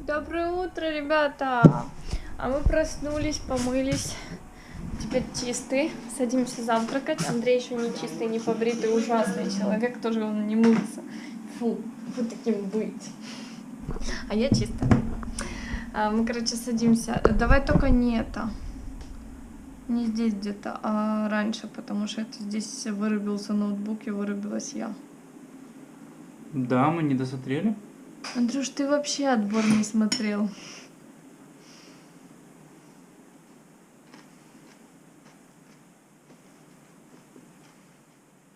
Доброе утро, ребята! А мы проснулись, помылись. Теперь чистый. Садимся завтракать. Андрей еще не чистый, не побритый, ужасный человек. Тоже он не мылся. Фу, вот таким быть. А я чистая. Мы, короче, садимся. Давай только не это. Не здесь где-то, а раньше, потому что это здесь вырубился ноутбук и вырубилась я. Да, мы не досмотрели. Андрюш, ты вообще отбор не смотрел.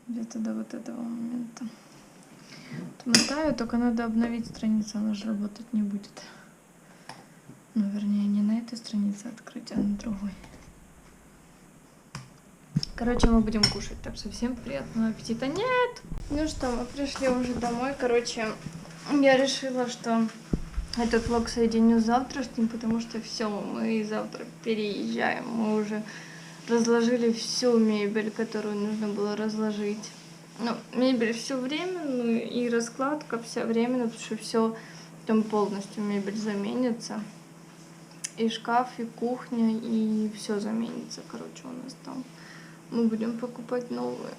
Где-то до вот этого момента. Отмотаю, только надо обновить страницу, она же работать не будет. Ну, вернее, не на этой странице открыть, а на другой. Короче, мы будем кушать, так что всем приятного аппетита. Нет! Ну что, мы пришли уже домой. Короче, я решила, что этот влог соединю с завтрашним, потому что все, мы завтра переезжаем. Мы уже разложили всю мебель, которую нужно было разложить. Ну, мебель все временную и раскладка вся временная, потому что все там полностью мебель заменится. И шкаф, и кухня, и все заменится, короче, у нас там. Мы будем покупать новые.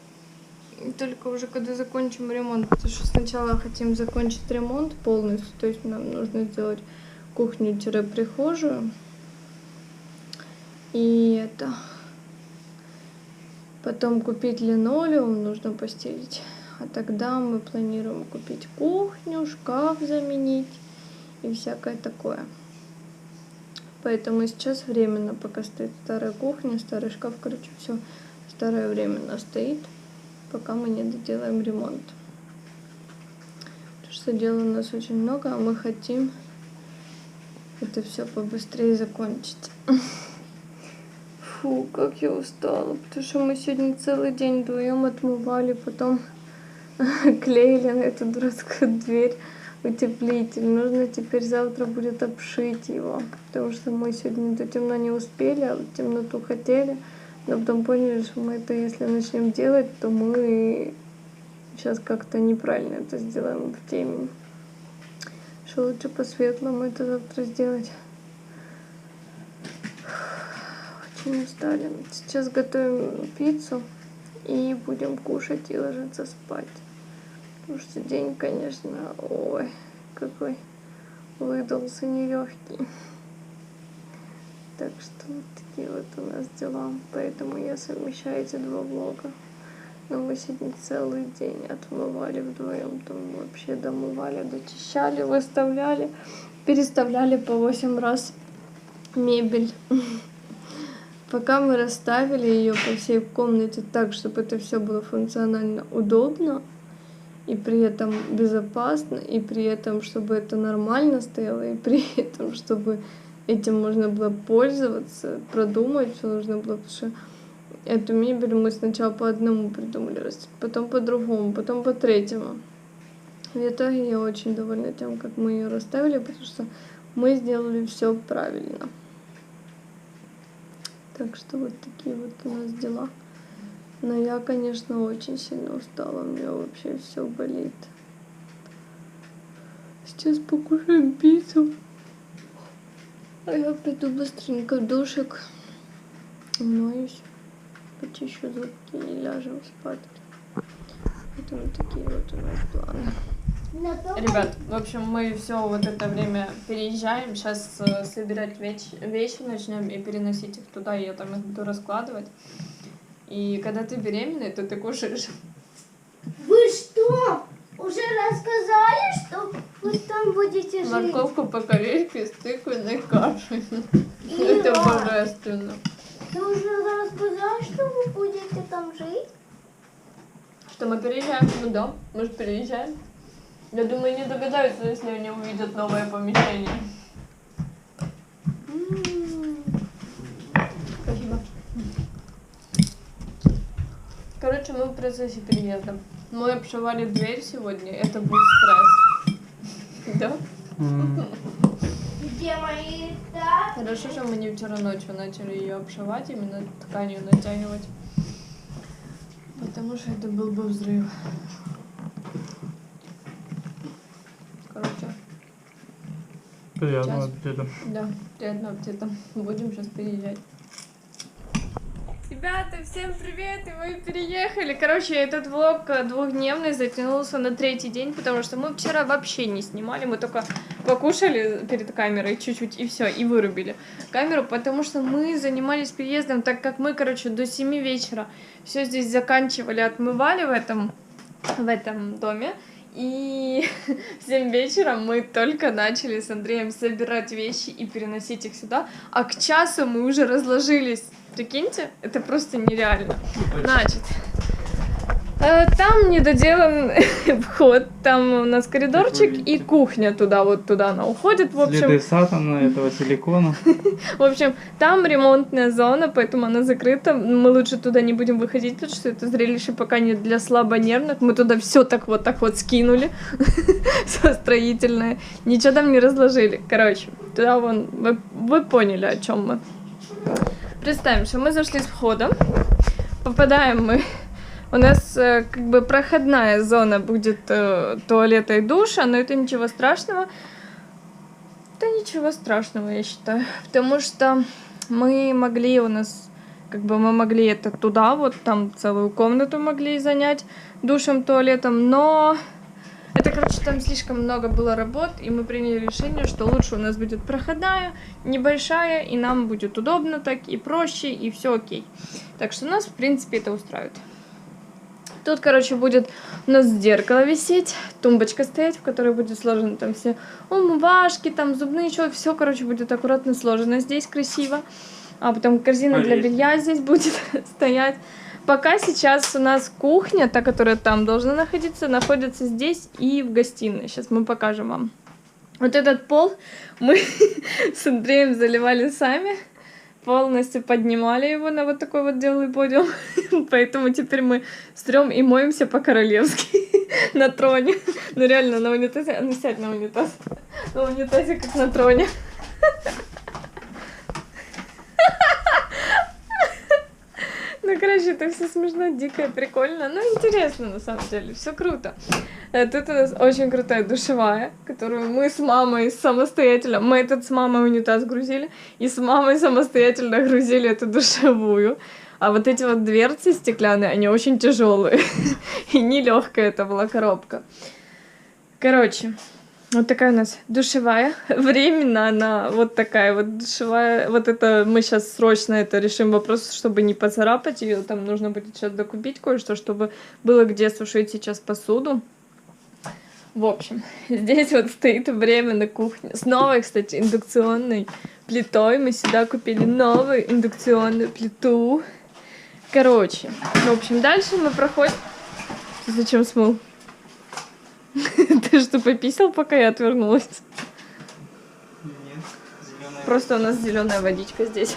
И только уже когда закончим ремонт, потому что сначала хотим закончить ремонт полностью, то есть нам нужно сделать кухню-прихожую. И это... Потом купить линолеум, нужно постелить. А тогда мы планируем купить кухню, шкаф заменить и всякое такое. Поэтому сейчас временно пока стоит старая кухня, старый шкаф, короче, все старое временно стоит, пока мы не доделаем ремонт. Потому что дел у нас очень много, а мы хотим это все побыстрее закончить. Фу, как я устала, потому что мы сегодня целый день вдвоем отмывали, потом клеили на эту дурацкую дверь утеплитель. Нужно теперь завтра будет обшить его, потому что мы сегодня до темна не успели, а темноту хотели, но потом поняли, что мы это, если начнем делать, то мы сейчас как-то неправильно это сделаем в темень. Что лучше по-светлому это завтра сделать. Очень устали. Сейчас готовим пиццу и будем кушать и ложиться спать. Потому что день, конечно, ой, какой выдался нелегкий. Так что вот такие вот у нас дела. Поэтому я совмещаю эти два влога. Но мы сегодня целый день отмывали вдвоем. Там вообще домывали, дочищали, выставляли, переставляли по 8 раз мебель. Пока мы расставили ее по всей комнате так, чтобы это все было функционально удобно, и при этом безопасно, и при этом, чтобы это нормально стояло, и при этом, чтобы этим можно было пользоваться, продумать все нужно было, потому что эту мебель мы сначала по одному придумали, потом по другому, потом по третьему. В итоге я очень довольна тем, как мы ее расставили, потому что мы сделали все правильно. Так что вот такие вот у нас дела. Но я, конечно, очень сильно устала. У меня вообще все болит. Сейчас покушаем пиццу. А я приду быстренько в душик. Умоюсь. Почищу зубки и ляжем спать. Поэтому такие вот у нас планы. Ребят, в общем, мы все вот это время переезжаем. Сейчас собирать вещи начнем и переносить их туда. Я там их буду раскладывать. И когда ты беременная, то ты кушаешь. Вы что? Уже рассказали, что вы там будете жить? Морковку по-корейски с тыквенной кашей. Это божественно. Ты уже рассказал, что вы будете там жить? Что мы переезжаем? Ну да, мы же переезжаем. Я думаю, не догадаются, если они увидят новое помещение. Спасибо. Короче, мы в процессе переезда. Мы обшивали дверь сегодня, это был стресс. Да? Где мои да? Хорошо, что мы не вчера ночью начали ее обшивать, именно тканью натягивать. Потому что это был бы взрыв. Короче, Приятного аппетита. Да, приятного аппетита. Будем сейчас переезжать. Ребята, всем привет! И мы переехали. Короче, этот влог двухдневный затянулся на 3-й день, потому что мы вчера вообще не снимали. Мы только покушали перед камерой чуть-чуть и все, и вырубили камеру, потому что мы занимались переездом, так как мы, короче, до 7 вечера все здесь заканчивали, отмывали в этом доме. И в 7 вечера мы только начали с Андреем собирать вещи и переносить их сюда, а к часу мы уже разложились. Прикиньте, это просто нереально. Значит, там недоделан вход, там у нас коридорчик и кухня туда она уходит, в общем. Следы сатана, этого силикона. В общем, там ремонтная зона, поэтому она закрыта. Мы лучше туда не будем выходить, потому что это зрелище пока не для слабонервных. Мы туда все так вот скинули, все строительное, ничего там не разложили. Короче, туда вы поняли, о чем мы. Представим, что мы зашли с входа, попадаем мы. У нас как бы проходная зона будет туалета и душа, но это ничего страшного. Это ничего страшного, я считаю. Потому что мы могли это туда, вот там целую комнату могли занять душем, туалетом, но это, короче, там слишком много было работ, и мы приняли решение, что лучше у нас будет проходная, небольшая, и нам будет удобно так, и проще, и все окей. Так что нас, в принципе, это устраивает. Тут, короче, будет у нас зеркало висеть, тумбочка стоять, в которой будет сложено там все умывашки, там зубные щетки, все, короче, будет аккуратно сложено здесь, красиво. А потом корзина для белья здесь будет стоять. Пока сейчас у нас кухня, та, которая там должна находится здесь и в гостиной. Сейчас мы покажем вам. Вот этот пол мы с Андреем заливали сами. Полностью поднимали его на вот такой вот делали подиум. Поэтому теперь мы стрём и моемся по-королевски на троне. Ну реально, на унитазе. Ну сядь на унитаз. На унитазе, как на троне. Ну, короче, это все смешно, дико, прикольно. Ну, интересно, на самом деле. Все круто. Тут у нас очень крутая душевая, которую мы с мамой самостоятельно... Мы этот с мамой унитаз грузили, и с мамой самостоятельно грузили эту душевую. А вот эти вот дверцы стеклянные, они очень тяжелые. И нелегкая это была коробка. Короче, вот такая у нас душевая. Временно она вот такая вот душевая. Вот это мы сейчас срочно решим вопрос, чтобы не поцарапать ее. Там нужно будет сейчас докупить кое-что, чтобы было где сушить сейчас посуду. В общем, здесь вот стоит временно кухня. С новой, кстати, индукционной плитой. Мы сюда купили новую индукционную плиту. Короче, в общем, дальше мы проходим... Ты зачем смыл? Ты что, пописал, пока я отвернулась? Нет, зеленая. Просто у нас зеленая водичка здесь.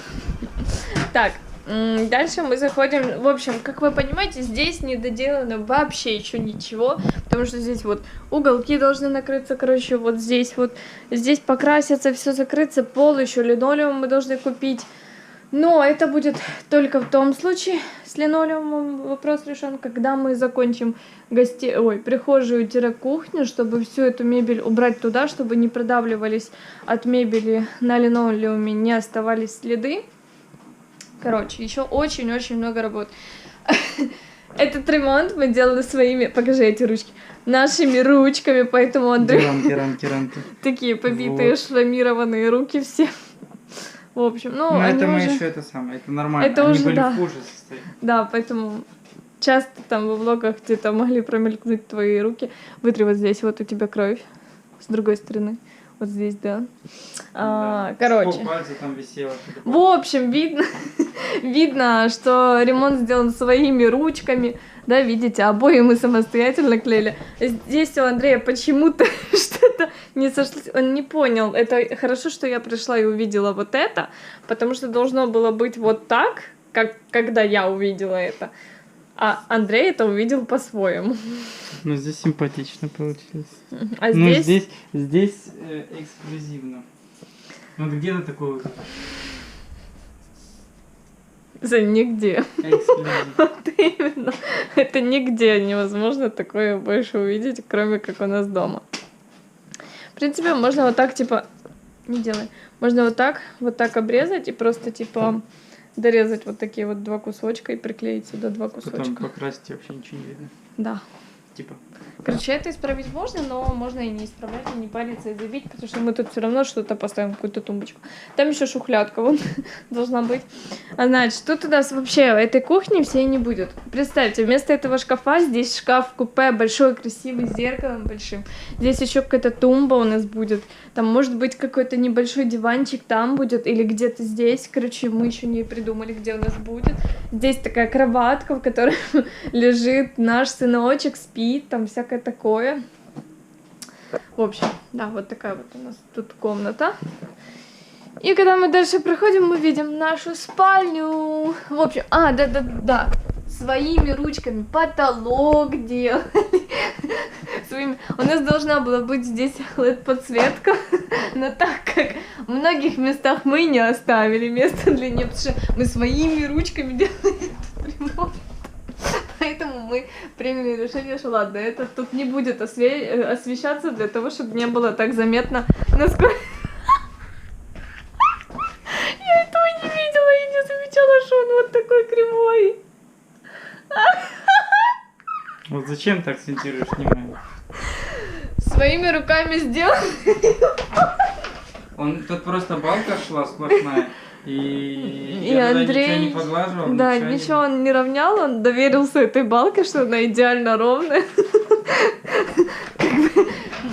Так, дальше мы заходим. В общем, как вы понимаете, здесь не доделано вообще еще ничего, потому что здесь вот уголки должны накрыться, короче, вот здесь покраситься, все закрыться, пол еще, линолеум мы должны купить. Но это будет только в том случае, с линолеумом вопрос решен, когда мы закончим прихожую-кухню, чтобы всю эту мебель убрать туда, чтобы не продавливались от мебели на линолеуме, не оставались следы. Короче, еще очень-очень много работ. Этот ремонт мы делали своими, покажи эти ручки, нашими ручками, поэтому Андрей... Керамки. Такие побитые, вот. Шрамированные руки все. В общем, ну они это мы уже... еще это самое, это нормально, это они уже, были да. в хуже состоянии. Да, поэтому часто там во влогах где-то могли промелькнуть твои руки. Вытри вот здесь, вот у тебя кровь, с другой стороны, вот здесь, да. Короче. Пальца там висело. В общем, видно, что ремонт сделан своими ручками. Да, видите, обои мы самостоятельно клеили. Здесь у Андрея почему-то что-то не сошлось, он не понял. Это хорошо, что я пришла и увидела вот это, потому что должно было быть вот так, как когда я увидела это. А Андрей это увидел по-своему. Ну, здесь симпатично получилось. А здесь? Ну, здесь эксклюзивно. Вот где-то такое... Нигде. Эксклюзив. Вот именно. Это нигде невозможно такое больше увидеть, кроме как у нас дома. В принципе, можно вот так, типа, Не делай. Можно вот так обрезать и просто типа дорезать вот такие вот 2 кусочка и приклеить сюда 2 Потом кусочка. покрасить, и вообще ничего не видно. Да. Типа. Короче, это исправить можно, но можно и не исправлять, и не париться, и забить, потому что мы тут все равно что-то поставим, какую-то тумбочку. Там еще шухлядка вон должна быть. А значит, тут у нас вообще этой кухни всей не будет. Представьте, вместо этого шкафа здесь шкаф-купе большой, красивый, с зеркалом большим. Здесь еще какая-то тумба у нас будет. Там может быть какой-то небольшой диванчик там будет, или где-то здесь. Короче, мы еще не придумали, где у нас будет. Здесь такая кроватка, в которой лежит наш сыночек, спит, там всякое такое. В общем, да, вот такая вот у нас тут комната. И когда мы дальше проходим, мы видим нашу спальню. В общем, да. Своими ручками потолок делали. У нас должна была быть здесь LED-подсветка, но так как в многих местах мы не оставили место для нее, потому что мы своими ручками делали этот ремонт. Поэтому мы приняли решение, что ладно, это тут не будет освещаться для того, чтобы не было так заметно, насколько... Я этого не видела и не замечала, что он вот такой кривой. Вот зачем ты акцентируешь внимание? Своими руками сделал. Тут просто балка шла сплошная. И я Андрей... ничего не подлаживал. Да, ничего он не равнял, он доверился этой балке, что она идеально ровная.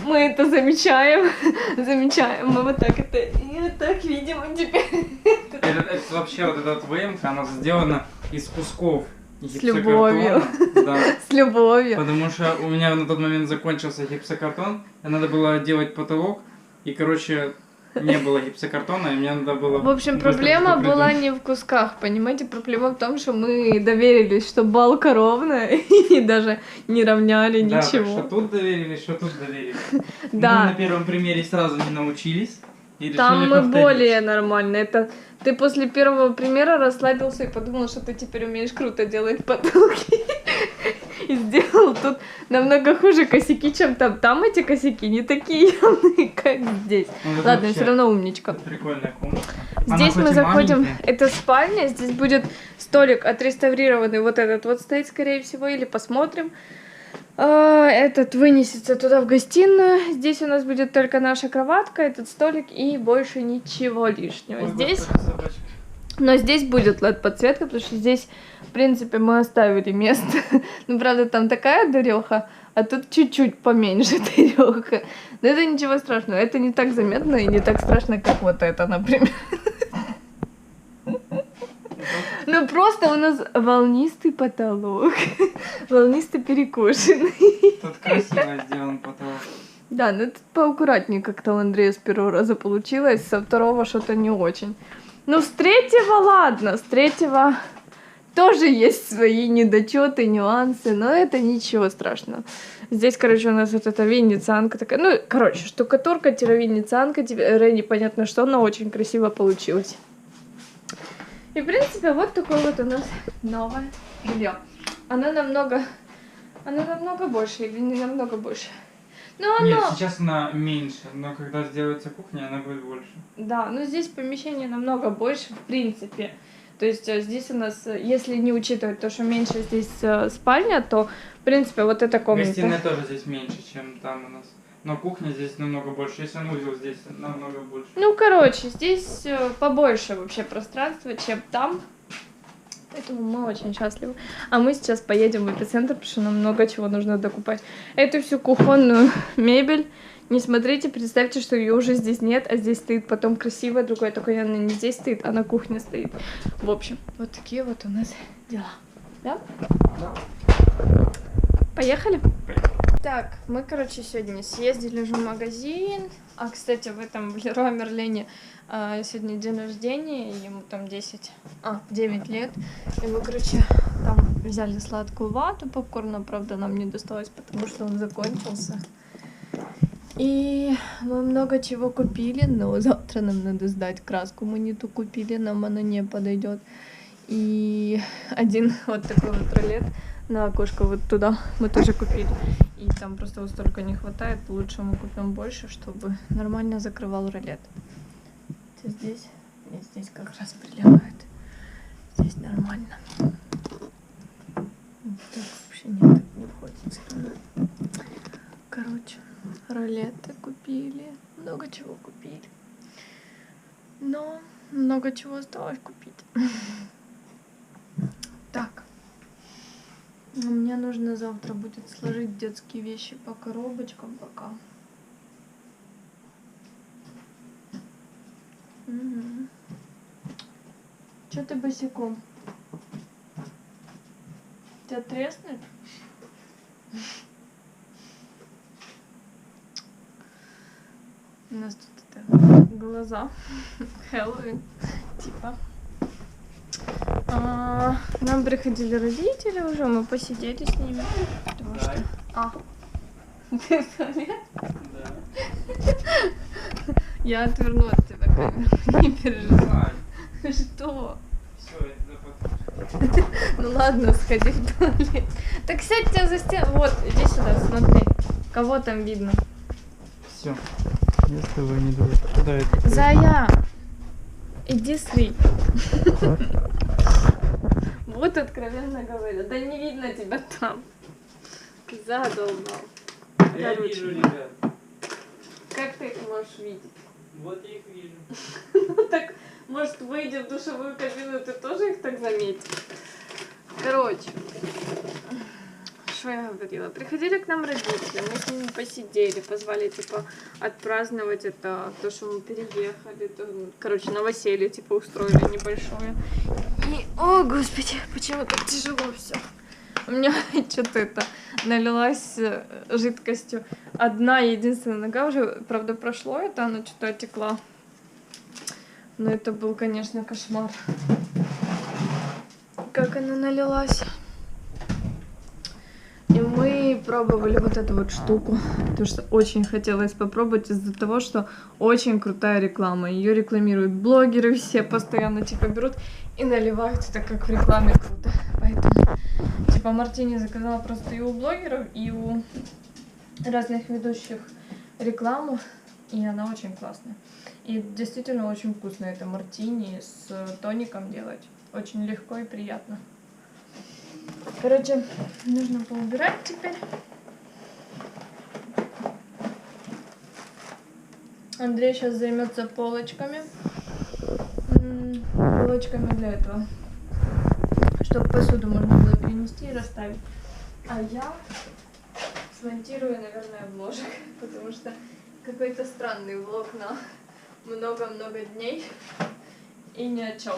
Мы это замечаем, мы вот так это и вот так видим теперь. Это вообще вот эта вот выемка, она сделана из кусков. С любовью. Да. С любовью. Потому что у меня на тот момент закончился гипсокартон, и надо было делать потолок, и, короче, не было гипсокартона, и мне надо было... В общем, проблема была не в кусках, понимаете? Проблема в том, что мы доверились, что балка ровная, и даже не равняли ничего. Да, так что тут доверились, что тут доверились. Да. Мы на первом примере сразу не научились. Там мы более нормально. Это ты после первого примера расслабился и подумал, что ты теперь умеешь круто делать потолки. И сделал тут намного хуже косяки, чем там. Там эти косяки не такие явные, как здесь. Ладно, все равно умничка. Прикольная комната. Здесь мы заходим, это спальня, здесь будет столик отреставрированный, вот этот вот стоит, скорее всего, или посмотрим. Этот вынесется туда в гостиную. Здесь у нас будет только наша кроватка, этот столик и больше ничего лишнего. Здесь... Но здесь будет LED-подсветка, потому что здесь, в принципе, мы оставили место. Ну, правда, там такая дыреха, а тут чуть-чуть поменьше дыреха. Но это ничего страшного, это не так заметно и не так страшно, как вот это, например. Ну, просто у нас волнистый потолок, волнисто перекошенный. Тут красиво сделан потолок. Да, ну тут поаккуратнее как-то у Андрея с первого раза получилось, со второго что-то не очень. Ну, с третьего ладно, с третьего тоже есть свои недочеты, нюансы, но это ничего страшного. Здесь, короче, у нас вот эта венецианка такая, ну, короче, штукатурка-венецианка, непонятно что, но очень красиво получилось. И, в принципе, вот такое вот у нас новое жилье. Оно намного больше или не намного больше? Но оно... Нет, сейчас она меньше, но когда сделается кухня, она будет больше. Да, но здесь помещение намного больше, в принципе. То есть здесь у нас, если не учитывать то, что меньше здесь спальня, то, в принципе, вот эта комната... Гостиная тоже здесь меньше, чем там у нас. Но кухня здесь намного больше. Если санузел здесь намного больше. Ну, короче, здесь побольше вообще пространства, чем там. Поэтому мы очень счастливы. А мы сейчас поедем в эпицентр, потому что нам много чего нужно докупать. Эту всю кухонную мебель, не смотрите, представьте, что ее уже здесь нет, а здесь стоит потом красивая, другая, только она не здесь стоит, а на кухне стоит. В общем, вот такие вот у нас дела. Да? Да. Поехали? Так, мы, короче, сегодня съездили уже в магазин. А, кстати, в этом в Леруа Мерлине сегодня день рождения, ему там 9 лет. И мы, короче, там взяли сладкую вату, попкорна, правда, нам не досталось, потому что он закончился. И мы много чего купили, но завтра нам надо сдать краску. Мы не ту купили, нам она не подойдет. И один вот такой вот ролет на окошко вот туда мы тоже купили. И там просто вот столько не хватает, лучше мы купим больше, чтобы нормально закрывал ролет. здесь и здесь как раз прилягает. Здесь нормально. Так вообще нет, так не входит все равно. Короче, ролеты купили, много чего купили. Но много чего осталось купить. Так. Мне нужно завтра будет сложить детские вещи по коробочкам пока. Угу. Че ты босиком? Тебя треснет? У нас тут это глаза. Хэллоуин. Типа. Нам приходили родители уже, мы посидели с ними. Потому что... Ты в туалет? Да. Я отверну от тебя камеру, не переживай. Что? Все, это потом. Ну ладно, сходи в туалет. Так сядьте за стену. Вот, иди сюда, смотри. Кого там видно? Все. Я с тобой не думаю. Куда это? Зая! Иди сри. Вот откровенно говоря. Да не видно тебя там. Задолбал. Я Короче. вижу, ребят. Как ты их можешь видеть? Вот я их вижу. Ну так, может, выйдя в душевую кабину, ты тоже их так заметишь? Короче, что я говорила? Приходили к нам родители, мы с ними посидели, позвали, типа, отпраздновать это, то, что мы переехали, то, короче, новоселье, типа, устроили небольшое. И, о, господи, почему так тяжело все? У меня что-то это налилась жидкостью. Одна единственная нога уже, правда, прошло это, она что-то отекла. Но это был, конечно, кошмар. Как она налилась. И мы пробовали вот эту вот штуку, потому что очень хотелось попробовать из-за того, что очень крутая реклама. Ее рекламируют блогеры, все постоянно типа берут и наливают это как в рекламе круто. Поэтому типа мартини заказала просто и у блогеров, и у разных ведущих рекламу, и она очень классная. И действительно очень вкусно это мартини с тоником делать. Очень легко и приятно. Короче, нужно поубирать теперь. Андрей сейчас займется полочками. Полочками для этого. Чтобы посуду можно было перенести и расставить. А я смонтирую, наверное, вложик. Потому что какой-то странный влог на много-много дней. И ни о чем.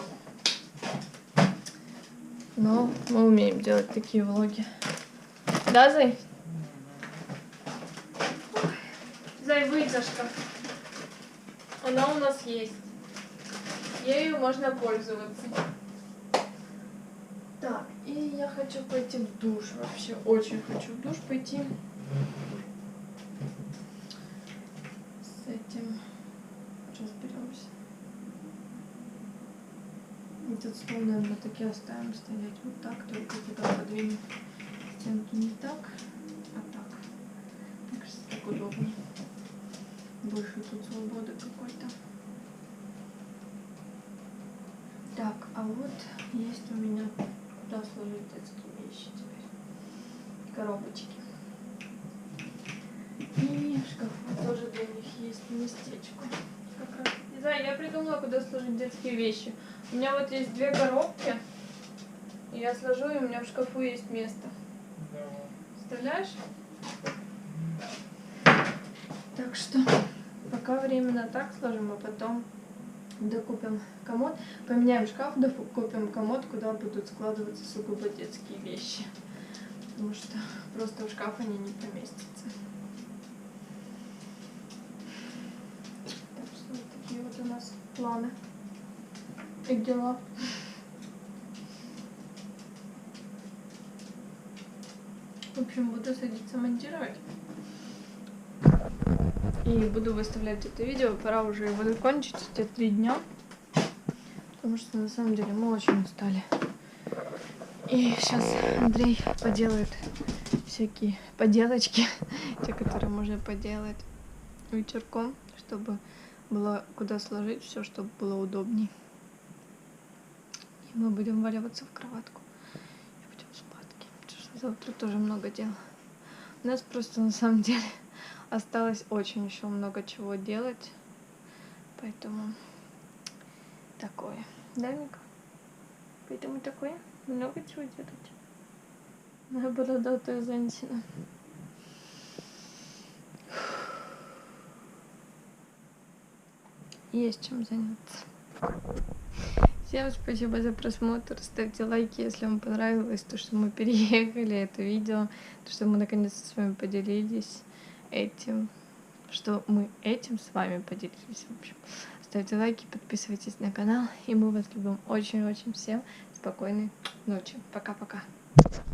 Но мы умеем делать такие влоги. Да, Зай? Ой. Зай, вытяжка. Она у нас есть. Ею можно пользоваться. Так, и я хочу пойти в душ. Вообще очень хочу в душ пойти. С этим разберемся. Этот стол, наверное, таки оставим стоять вот так, только туда подвинем стенку не так, а так. Мне кажется, так удобно. Больше тут свободы какой-то. Так, а вот есть у меня куда сложить детские вещи теперь. Коробочки. И в шкафу тоже для них есть местечко. Как раз. Не знаю, я придумала, куда сложить детские вещи. У меня вот есть 2 коробки, и я сложу, и у меня в шкафу есть место. Представляешь? Так что пока временно так сложим, а потом докупим комод. Поменяем шкаф, докупим комод, куда будут складываться сугубо детские вещи. Потому что просто в шкаф они не поместятся. Так что вот такие вот у нас планы. И дела. В общем, буду садиться монтировать. И буду выставлять это видео. Пора уже его закончить, эти 3 дня. Потому что на самом деле мы очень устали. И сейчас Андрей поделает всякие поделочки, те, которые можно поделать вечерком, чтобы было куда сложить все, чтобы было удобней. И мы будем валиваться в кроватку и будем спадки. Потому что завтра тоже много дел. У нас просто на самом деле осталось очень еще много чего делать. Поэтому такое. Да, Мика? Поэтому такое. Много чего делать. Моя бородатая женщина. Есть чем заняться. Всем спасибо за просмотр. Ставьте лайки, если вам понравилось то, что мы переехали, это видео, то, что мы наконец-то с вами поделились этим, что мы этим с вами поделились. В общем, ставьте лайки, подписывайтесь на канал, и мы вас любим очень-очень всем. Спокойной ночи. Пока-пока.